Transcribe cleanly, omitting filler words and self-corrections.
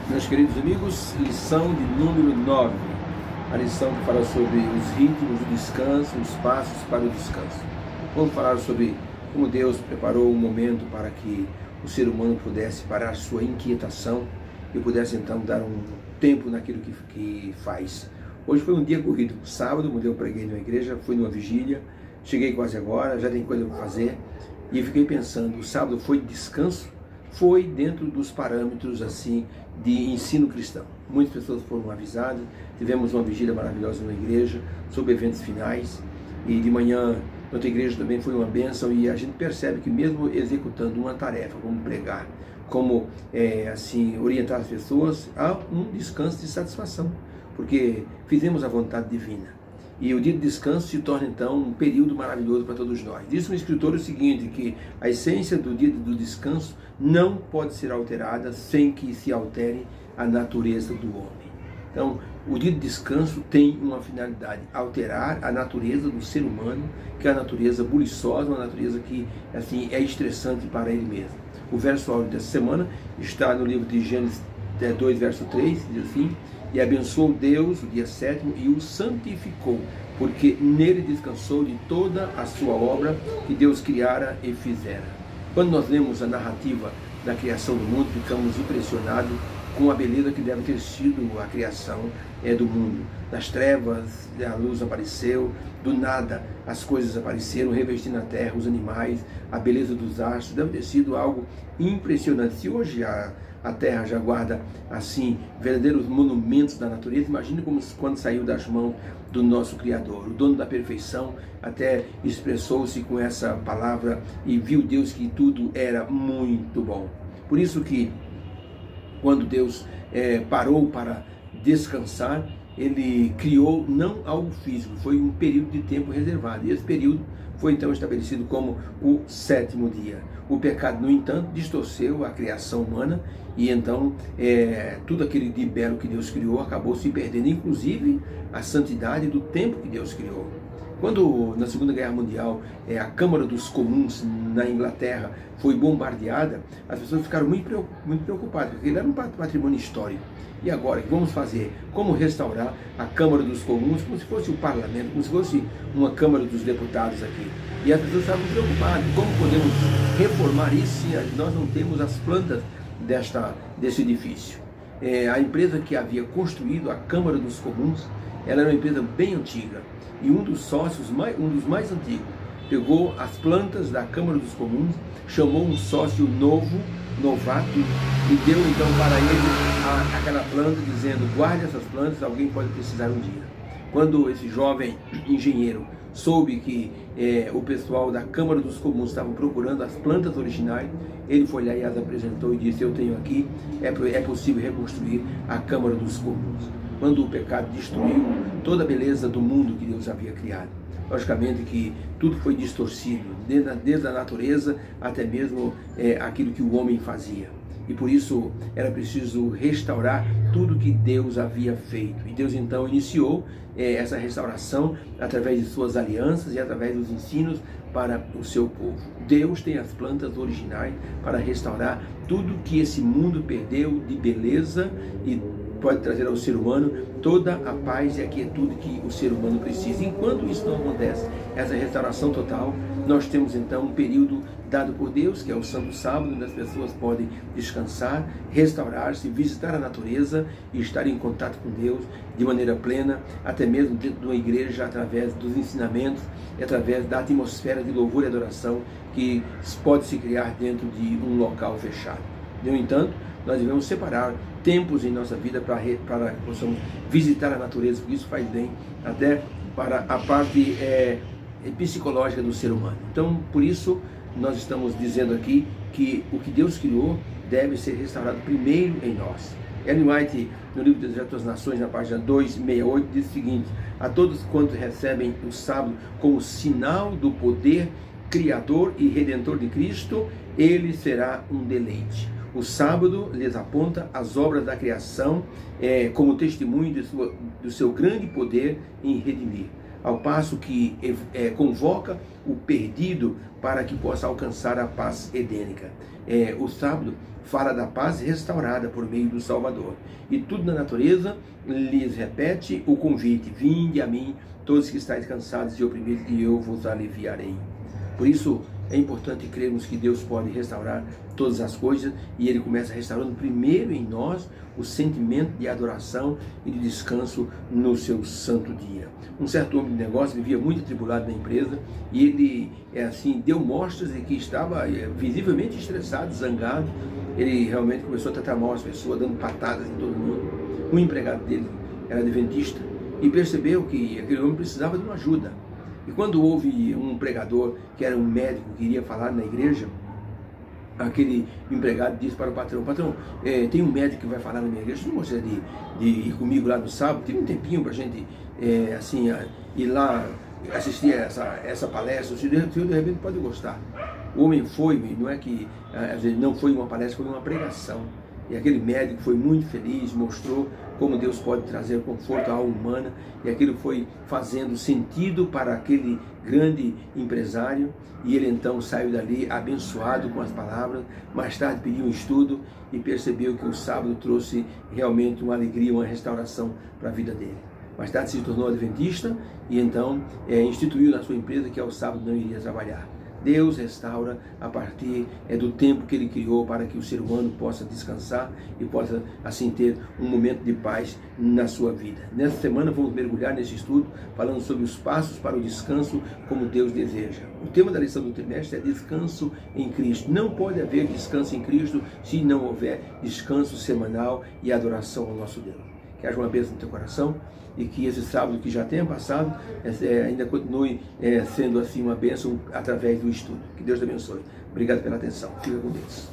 Meus queridos amigos, lição de número 9, a lição que fala sobre os ritmos do descanso, os passos para o descanso. Vamos falar sobre como Deus preparou um momento para que o ser humano pudesse parar sua inquietação e pudesse então dar um tempo naquilo que faz. Hoje foi um dia corrido, sábado, quando eu preguei numa igreja, fui numa vigília, cheguei quase agora, já tem coisa para fazer, e fiquei pensando, o sábado foi de descanso? Foi dentro dos parâmetros assim de ensino cristão. Muitas pessoas foram avisadas, tivemos uma vigília maravilhosa na igreja, sobre eventos finais, e de manhã, outra igreja também foi uma bênção, e a gente percebe que mesmo executando uma tarefa, como pregar, como assim orientar as pessoas, há um descanso de satisfação, porque fizemos a vontade divina. E o dia de descanso se torna então um período maravilhoso para todos nós. Diz um escritor o seguinte, que a essência do dia do descanso não pode ser alterada sem que se altere a natureza do homem. Então, o dia de descanso tem uma finalidade, alterar a natureza do ser humano, que é a natureza buliçosa, uma natureza que assim é estressante para ele mesmo. O verso áureo dessa semana está no livro de Gênesis 2, verso 3, diz assim: e abençoou Deus o dia sétimo e o santificou, porque nele descansou de toda a sua obra que Deus criara e fizera. Quando nós lemos a narrativa da criação do mundo, ficamos impressionados com a beleza que deve ter sido a criação do mundo. Das trevas, a luz apareceu, do nada as coisas apareceram, revestindo a terra, os animais, a beleza dos astros, deve ter sido algo impressionante. Se hoje a terra já guarda assim verdadeiros monumentos da natureza, imagine como quando saiu das mãos do nosso Criador, o dono da perfeição, até expressou-se com essa palavra e viu Deus que tudo era muito bom. Por isso que quando Deus parou para descansar, ele criou não algo físico, foi um período de tempo reservado, e esse período foi então estabelecido como o sétimo dia. O pecado, no entanto, distorceu a criação humana, e então tudo aquele de belo que Deus criou acabou se perdendo, inclusive a santidade do tempo que Deus criou. Quando na Segunda Guerra Mundial a Câmara dos Comuns na Inglaterra foi bombardeada, as pessoas ficaram muito preocupadas, porque ele era um patrimônio histórico. E agora, o que vamos fazer? Como restaurar a Câmara dos Comuns como se fosse o parlamento, como se fosse uma Câmara dos Deputados aqui? E as pessoas estavam preocupadas, como podemos reformar isso se nós não temos as plantas desse edifício? A empresa que havia construído a Câmara dos Comuns, ela era uma empresa bem antiga, e um dos sócios, um dos mais antigos, pegou as plantas da Câmara dos Comuns, chamou um sócio novato, e deu então para ele aquela planta, dizendo: guarde essas plantas, alguém pode precisar um dia. Quando esse jovem engenheiro soube que o pessoal da Câmara dos Comuns estavam procurando as plantas originais, ele foi lá e as apresentou e disse: eu tenho aqui, é possível reconstruir a Câmara dos Comuns. Quando o pecado destruiu toda a beleza do mundo que Deus havia criado, logicamente que tudo foi distorcido, desde a natureza até mesmo aquilo que o homem fazia. E por isso era preciso restaurar tudo que Deus havia feito. E Deus então iniciou essa restauração através de suas alianças e através dos ensinos para o seu povo. Deus tem as plantas originais para restaurar tudo que esse mundo perdeu de beleza, e pode trazer ao ser humano toda a paz e a quietude que o ser humano precisa. Enquanto isso não acontece, essa restauração total, nós temos então um período dado por Deus, que é o Santo Sábado, onde as pessoas podem descansar, restaurar-se, visitar a natureza e estar em contato com Deus de maneira plena, até mesmo dentro de uma igreja, através dos ensinamentos, através da atmosfera de louvor e adoração que pode se criar dentro de um local fechado. No entanto, nós devemos separar tempos em nossa vida para que possamos visitar a natureza, porque isso faz bem até para a parte psicológica do ser humano. Então, por isso, nós estamos dizendo aqui que o que Deus criou deve ser restaurado primeiro em nós. Ellen White, no livro Deserto das Nações, na página 268, diz o seguinte: a todos quantos recebem o sábado como sinal do poder criador e redentor de Cristo, ele será um deleite. O sábado lhes aponta as obras da criação como testemunho do seu grande poder em redimir, ao passo que convoca o perdido para que possa alcançar a paz edênica. O sábado fala da paz restaurada por meio do Salvador. E tudo na natureza lhes repete o convite: vinde a mim, todos que estáis cansados e oprimidos, e eu vos aliviarei. Por isso, é importante crermos que Deus pode restaurar todas as coisas, e Ele começa restaurando primeiro em nós o sentimento de adoração e de descanso no seu santo dia. Um certo homem de negócio vivia muito atribulado na empresa, e ele deu mostras de que estava visivelmente estressado, zangado. Ele realmente começou a tratar mal as pessoas, dando patadas em todo mundo. Um empregado dele era adventista e percebeu que aquele homem precisava de uma ajuda. E quando houve um pregador, que era um médico, que iria falar na igreja, aquele empregado disse para o patrão: patrão, tem um médico que vai falar na minha igreja, você não gostaria de ir comigo lá no sábado? Tem um tempinho para a gente ir lá assistir essa palestra, o senhor de repente pode gostar. O homem foi, não é que não foi uma palestra, foi uma pregação. E aquele médico foi muito feliz, mostrou como Deus pode trazer conforto à alma humana, e aquilo foi fazendo sentido para aquele grande empresário, e ele então saiu dali abençoado com as palavras. Mais tarde pediu um estudo e percebeu que o sábado trouxe realmente uma alegria, uma restauração para a vida dele. Mais tarde se tornou adventista e então instituiu na sua empresa que ao sábado não iria trabalhar. Deus restaura a partir do tempo que Ele criou para que o ser humano possa descansar e possa assim ter um momento de paz na sua vida. Nessa semana vamos mergulhar nesse estudo falando sobre os passos para o descanso como Deus deseja. O tema da lição do trimestre é descanso em Cristo. Não pode haver descanso em Cristo se não houver descanso semanal e adoração ao nosso Deus. Que haja uma bênção no teu coração e que esse sábado que já tenha passado ainda continue sendo assim uma bênção através do estudo. Que Deus te abençoe. Obrigado pela atenção. Fica com Deus.